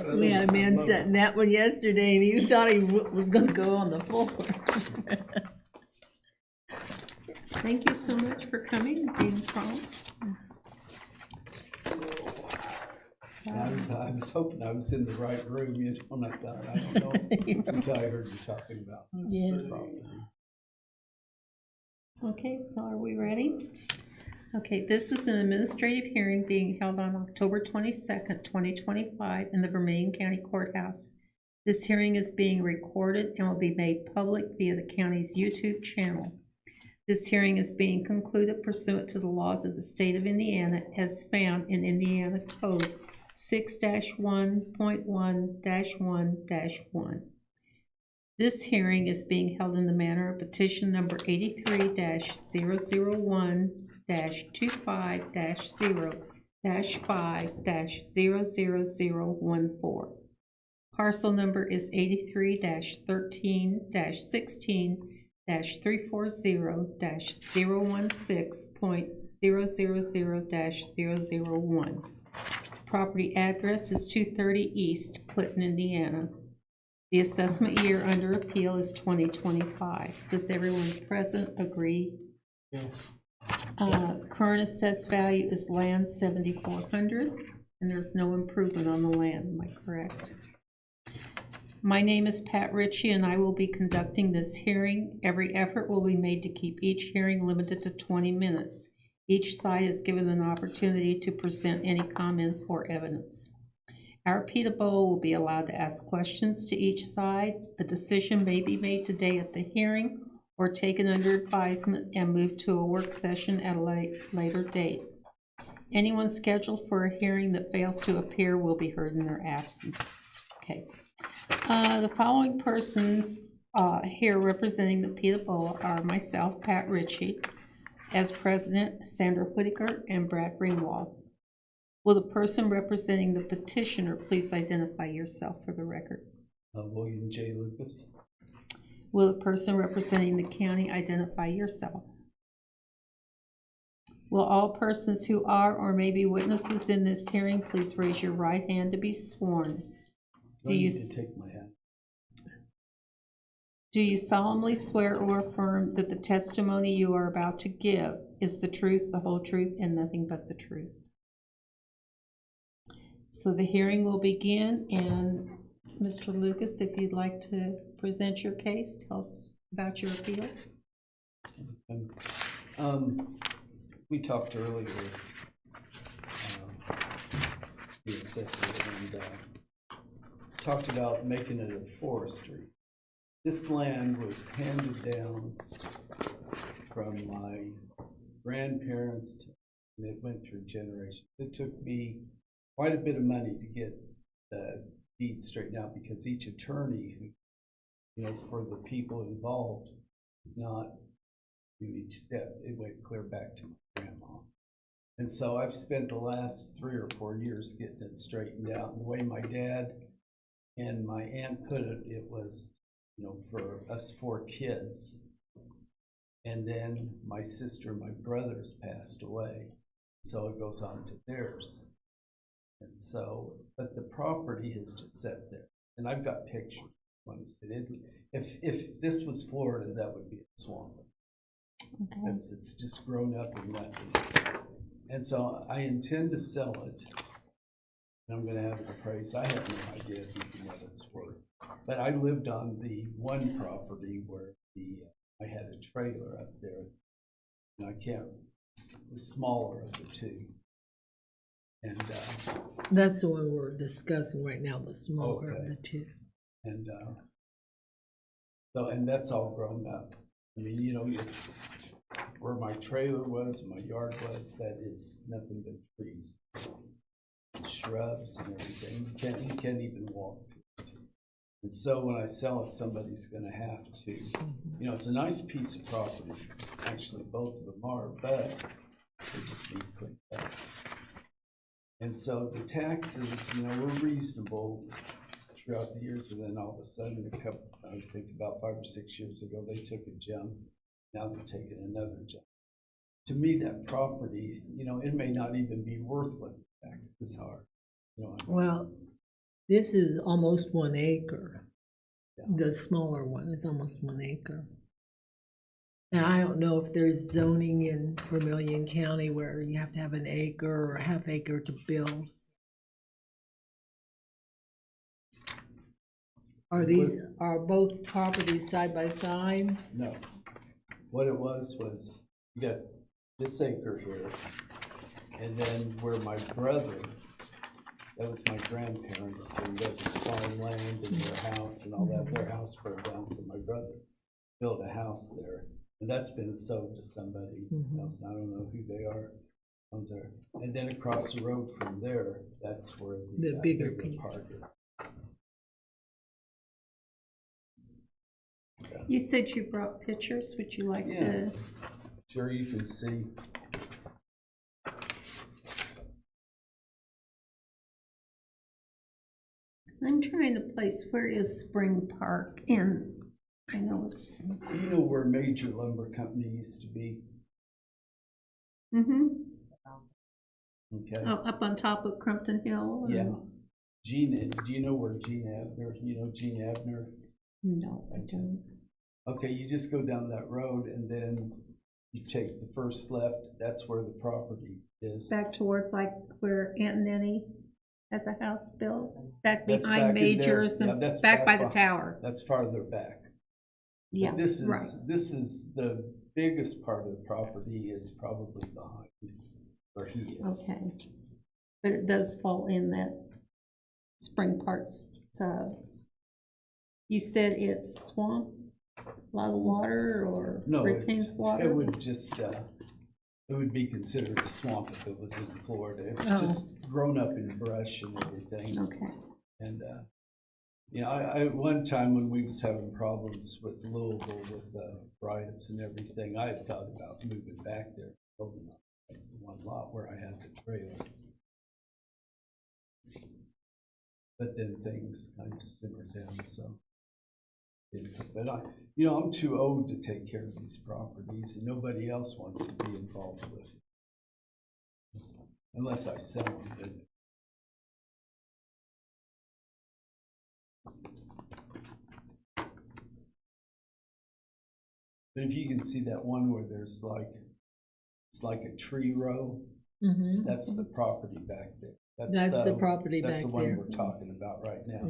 We had a man setting that one yesterday, and he thought he was gonna go on the floor. Thank you so much for coming and being prompt. I was hoping I was in the right room, you know, and I thought, I don't know, until I heard you talking about Yeah. property. Okay, so are we ready? Okay, this is an administrative hearing being held on October 22nd, 2025 in the Vermillion County Courthouse. This hearing is being recorded and will be made public via the county's YouTube channel. This hearing is being concluded pursuant to the laws of the state of Indiana as found in Indiana Code 6-1.1-1-1. This hearing is being held in the manner of petition number 83-001-25-0-5-00014. Parcel number is 83-13-16-340-016.000-001. Property address is 230 East Clinton, Indiana. The assessment year under appeal is 2025. Does everyone present agree? Yes. Current assessed value is land 7,400, and there's no improvement on the land, am I correct? My name is Pat Ritchie, and I will be conducting this hearing. Every effort will be made to keep each hearing limited to 20 minutes. Each side is given an opportunity to present any comments or evidence. Our PTABOA will be allowed to ask questions to each side. A decision may be made today at the hearing or taken under advisement and moved to a work session at a later date. Anyone scheduled for a hearing that fails to appear will be heard in their absence. Okay. The following persons here representing the PTABOA are myself, Pat Ritchie, as president, Sandra Whitaker, and Brad Ringwald. Will the person representing the petitioner please identify yourself for the record? William J. Lucas. Will the person representing the county identify yourself? Will all persons who are or may be witnesses in this hearing please raise your right hand to be sworn? Do you need to take my hat? Do you solemnly swear or affirm that the testimony you are about to give is the truth, the whole truth, and nothing but the truth? So the hearing will begin, and Mr. Lucas, if you'd like to present your case, tell us about your appeal. We talked earlier, the assessor, and talked about making it a forestry. This land was handed down from my grandparents, and it went through generations. It took me quite a bit of money to get the deed straightened out because each attorney, you know, for the people involved, did not do each step. It went clear back to my grandma. And so I've spent the last 3 or 4 years getting it straightened out. And the way my dad and my aunt put it, it was, you know, for us 4 kids. And then my sister and my brothers passed away. So it goes on to theirs. And so, but the property has just sat there. And I've got pictures. If this was Florida, that would be a swamp. Okay. It's just grown up and nothing. And so I intend to sell it. And I'm going to have it appraised. I have no idea even what it's worth. But I lived on the one property where I had a trailer up there. And I can't, the smaller of the two. And That's the one we're discussing right now, the smaller of Okay. the two. and so, and that's all grown up. I mean, you know, it's where my trailer was, my yard was, that is nothing but trees, shrubs and everything. You can't even walk through it. And so when I sell it, somebody's gonna have to, you know, it's a nice piece of property. Actually, both of them are, but they just need cleaned up. And so the taxes, you know, were reasonable throughout the years, and then all of a sudden, I think about 5 or 6 years ago, they took a jump. Now they're taking another jump. To me, that property, you know, it may not even be worth what the taxes are. You know, Well, This is almost 1 acre. Yeah. The smaller one is almost 1 acre. Now, I don't know if there's zoning in Vermilion County where you have to have an acre or a half acre to build. Are both properties side by side? No. What it was you got this acre here, and then where my brother, that was my grandparents, so he has farmland and their house and all that. Their house burned down, so my brother built a house there, and that's been sold to somebody else. And I don't know who they are. Owns there. And then across the road from there, that's where the bigger bigger piece. part is. You said you brought pictures, would you like to? Sure, you can see. I'm trying to place, where is Spring Park? And I know it's. You know where Major Lumber Company used to be? Mm-hmm. Okay. Oh, up on top of Crumpton Hill? Or? Yeah. Gene, do you know where Gene Abner, Gene Abner? No, I don't. Okay, you just go down that road and then you take the first left, that's where the property is. Back towards like where Aunt Nenny has a house built? Back That's behind back in there. Majors Yeah, and that's back by the behind. tower? That's farther back. Yeah, But this right. is the biggest part of the property is probably behind where he is. Okay. But it does fall in that Spring Park sub. You said it's swamp? A lot of water or No, retains water? It would just, it would be considered a swamp if it was in Florida. It's Oh. just grown up in brush and everything. Okay. And, I one time when we was having problems with Louisville with riots and everything, I had thought about moving back there, building one lot where I had the trail. But then things kind of simmered down, so. But I'm too old to take care of these properties, and nobody else wants to be involved with it. Unless I sell them. But if you can see that one where there's it's like a tree row, that's the property back there. That's the property back That's the there. one we're talking about right now.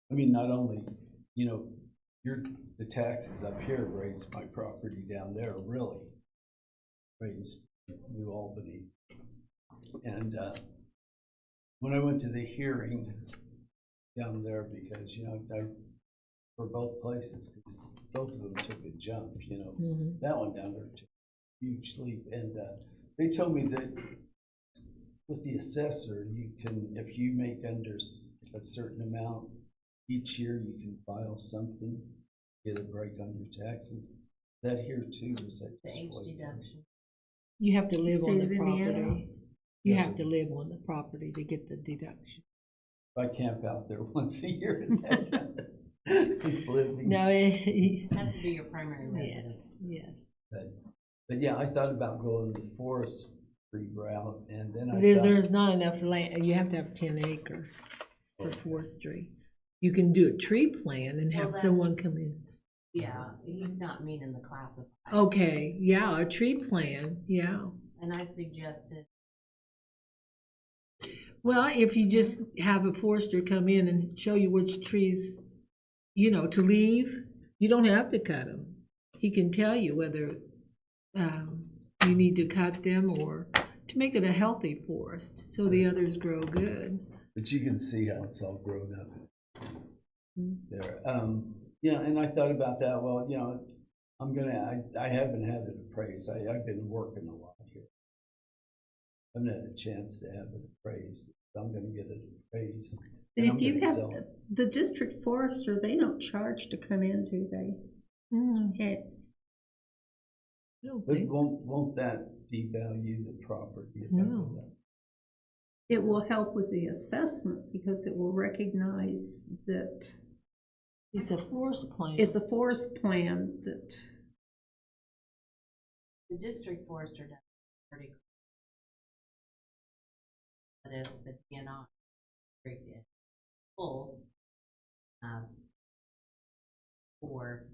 And, not only, the taxes up here raised my property down there, really raised New Albany. And when I went to the hearing down there, because, for both places, because both of them took a jump, that one down there took a huge leap. And they told me that with the assessor, you can, if you make under a certain amount each year, you can file something, get a break on your taxes. That here too is that The age deduction. You have to live on State the of Indiana? property. You have to live on the property to get the deduction. If I camp out there once a year, is that it's living? No, Has to be your primary residence. yes. But yeah, I thought about going the forestry route, and then I thought, There's not enough land. You have to have 10 acres for forestry. You can do a tree plan and have Well, someone that's- come in. Yeah, he's not meaning the classified. Okay, yeah, a tree plan, yeah. And I suggested, Well, if you just have a forester come in and show you which trees, to leave, you don't have to cut them. He can tell you whether you need to cut them or to make it a healthy forest so the others grow good. but you can see how it's all grown up there. And I thought about that. Well, I haven't had it appraised. I've been working a lot here. I haven't had a chance to have it appraised. I'm going to get it appraised. But and if you I'm gonna have sell it. the district forester, they don't charge to come in, do they? Okay. I don't But think so. won't that devalue the property? If I do No. that? It will help with the assessment because it will recognize that It's a forest plan. it's a forest plan that The district forester does pretty. But if the DNR district is full, for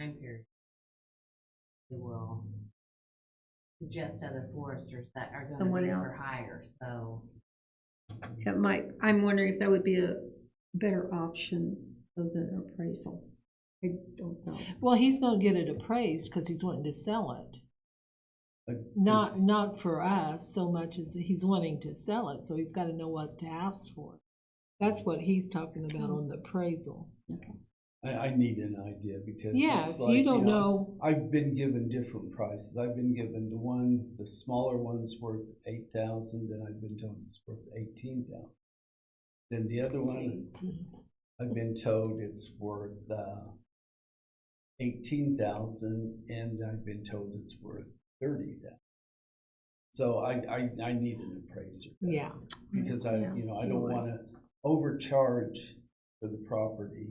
time period, we will suggest other foresters that are gonna Someone be for else. hire, so. It might, I'm wondering if that would be a better option of the appraisal. I don't know. Well, he's gonna get it appraised because he's wanting to sell it. Not for us so much as he's wanting to sell it, so he's gotta know what to ask for. That's what he's talking about on the appraisal. I need an idea because Yes, it's like, you don't know. I've been given different prices. I've been given the smaller one's worth 8,000, and I've been told it's worth 18,000. Then the other one, I've been told it's worth 18,000, and I've been told it's worth 30,000. So I need an appraiser. Yeah. Because I don't want to overcharge for the property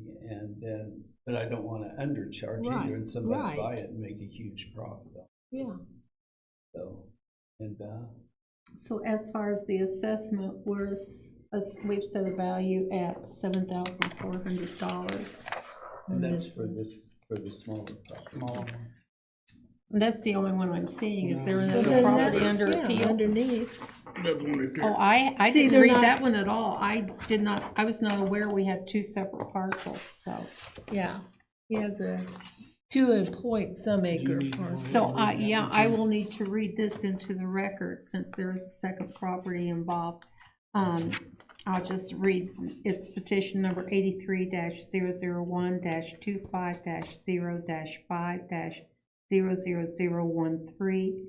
but I don't want to undercharge Right, either, and somebody right. buy it and make a huge profit on Yeah. it. So, So as far as the assessment, we've set a value at $7,400. and that's for the smaller property. And that's the only one I'm seeing. Is there But another then property that- under yeah, appeal? underneath. Oh, I See, didn't they're read not- that one at all. I was not aware we had two separate parcels, so. Yeah, he has a 2.some acre parcel. So, yeah, I will need to read this into the record since there is a second property involved. I'll just read, it's petition number 83-001-25-0-5-00013.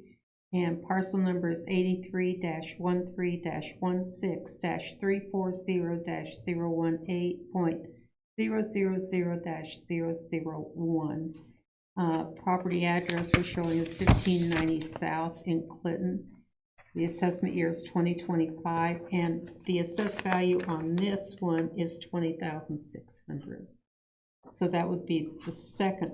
And parcel number is 83-13-340-018.000-001. Property address we're showing is 1590 South in Clinton. The assessment year is 2025, and the assessed value on this one is $20,600. So that would be the second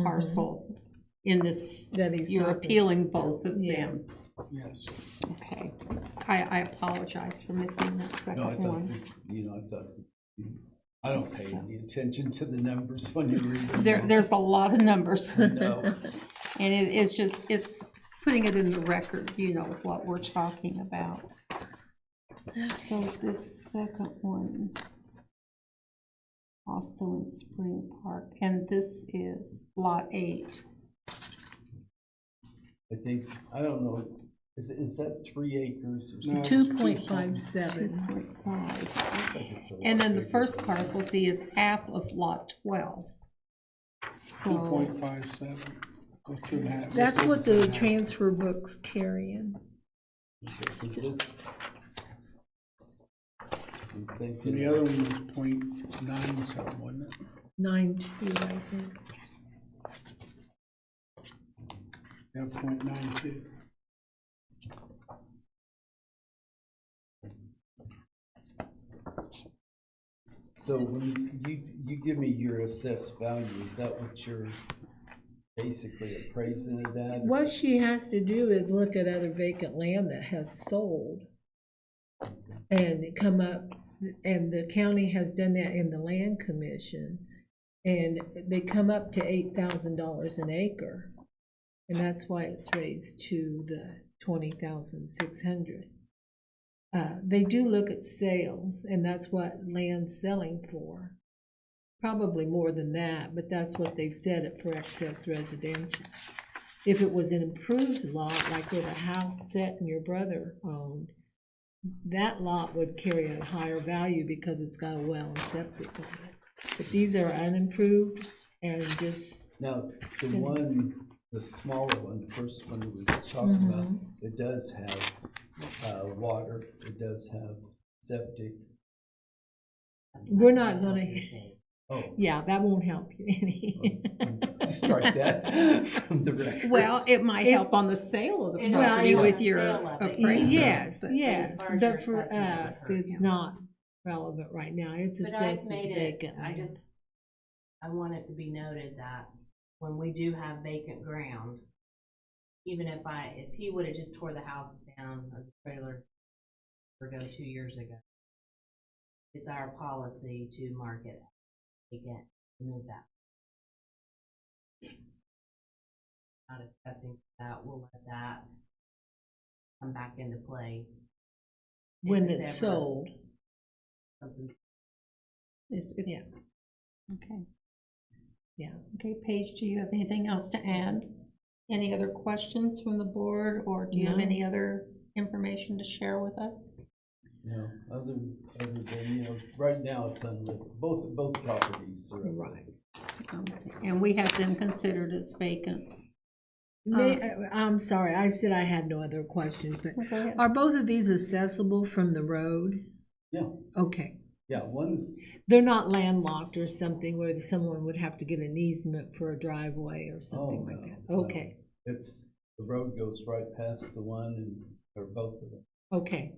parcel in this, That he's you're talking. appealing both of Yeah. them. Yes. Okay, I apologize for missing that No, second I thought, one. I don't pay any attention to the numbers when you read them. There's a lot of numbers. No. And it's putting it in the record, what we're talking about. So this second one, also in Spring Park, and this is Lot 8. I think, I don't know, is that 3 acres or something? 2.57. 2.5. And then the first parcel, see, is half of Lot 12. So, 2.57. Go through that. That's what the transfer book's carrying. And the other one was 0.97, wasn't it? 9.2, I think. Yeah, 0.92. So when you give me your assessed value, is that what you're basically appraising it at? What she has to do is look at other vacant land that has sold and come up, and the county has done that in the land commission, and they come up to $8,000 an acre, and that's why it's raised to the 20,600. They do look at sales, and that's what land's selling for. Probably more than that, but that's what they've set it for excess residential. If it was an improved lot, like where the house set and your brother owned, that lot would carry a higher value because it's got a well and septic on it. But these are unimproved and just, Now, the smaller one, the first one we was talking about, it does have water, it does have septic. we're not gonna, Oh, yeah, that won't help you any. strike that from the record. well, it might It's- help on the sale of the It property helps with on the your sale of it, appraisal. Yes, but- yes, as far as but your for assessment of us, it, it's yeah. not relevant right now. It's But I've assessed as made it, vacant. I want it to be noted that when we do have vacant ground, even if he would've just tore the house down or the trailer or go 2 years ago, it's our policy to mark it again, remove that. Not assessing that, we'll let that come back into play. if When it's ever sold. something- Yeah, Okay. yeah. Okay, Paige, do you have anything else to add? Any other questions from the board, or do you have No. any other information to share with us? Other than, right now it's unlit, both properties are. Right. Okay. And we have them considered as vacant. I'm sorry, I said I had no other questions, but Well, go ahead. are both of these accessible from the road? Yeah, Okay. yeah, one's, They're not landlocked or something where someone would have to get an easement for a driveway or something like that? no. Okay, the road goes right past the one or both of them. okay.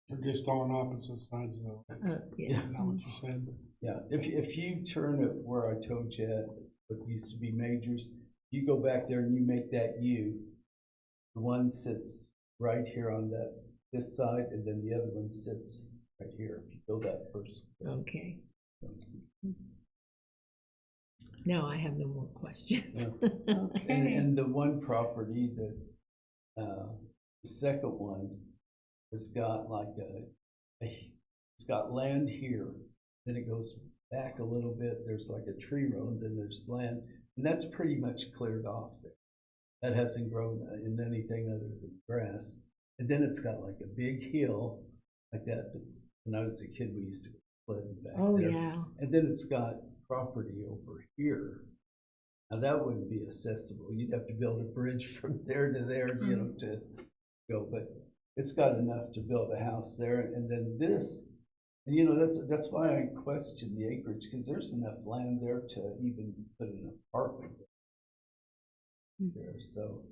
They're just on opposite sides of the, Yeah, is that what you said? Yeah, if you turn it where I told you at, what used to be Majors, you go back there and you make that U, the one sits right here on this side, and then the other one sits right here. If you go that first. okay. Now I have no more questions. Yeah. Okay. And the one property that, the second one has got like it's got land here, then it goes back a little bit, there's like a tree row, then there's land, and that's pretty much cleared off there. That hasn't grown in anything other than grass. And then it's got like a big hill, like that, when I was a kid, we used to go sledding back Oh, there. yeah. And then it's got property over here. Now that wouldn't be accessible. You'd have to build a bridge from there to there, to go, but it's got enough to build a house there. And then this, and that's why I question the acreage, because there's enough land there to even put an apartment there. So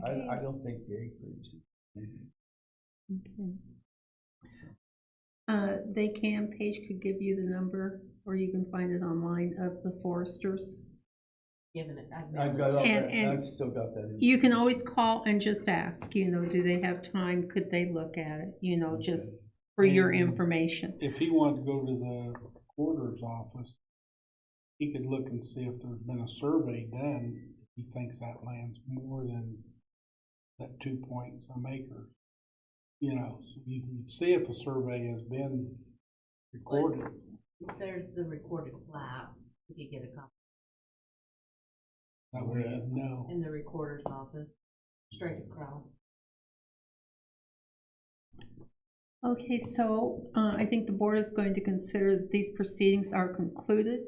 Okay. I don't think the acreage is. Okay. Paige could give you the number, or you can find it online, of the foresters. Given it, I've got all that, And I've still got that. you can information. always call and just ask, do they have time? Could they look at it? Just for your And- information. If he wanted to go to the recorder's office, he could look and see if there's been a survey done, if he thinks that land's more than that 2-point-some acres. So you can see if a survey has been recorded. there's the recorded plat, you could get a copy That way you'd know. in the recorder's office, straight across. Okay, so I think the board is going to consider that these proceedings are concluded.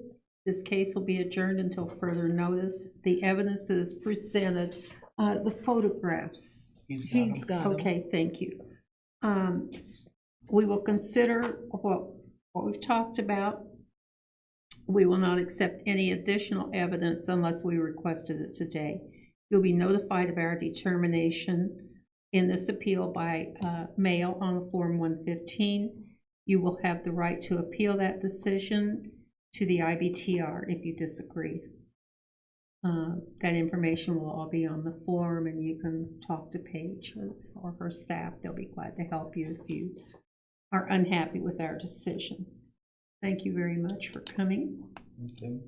This case will be adjourned until further notice. The evidence that is presented, the photographs. He's He's got them. Okay, thank you. We will consider what we've talked about. We will not accept any additional evidence unless we requested it today. You'll be notified of our determination in this appeal by mail on Form 115. You will have the right to appeal that decision to the IBTR if you disagree. That information will all be on the form, and you can talk to Paige or her staff. They'll be glad to help you if you are unhappy with our decision. Thank you very much for coming. Okay.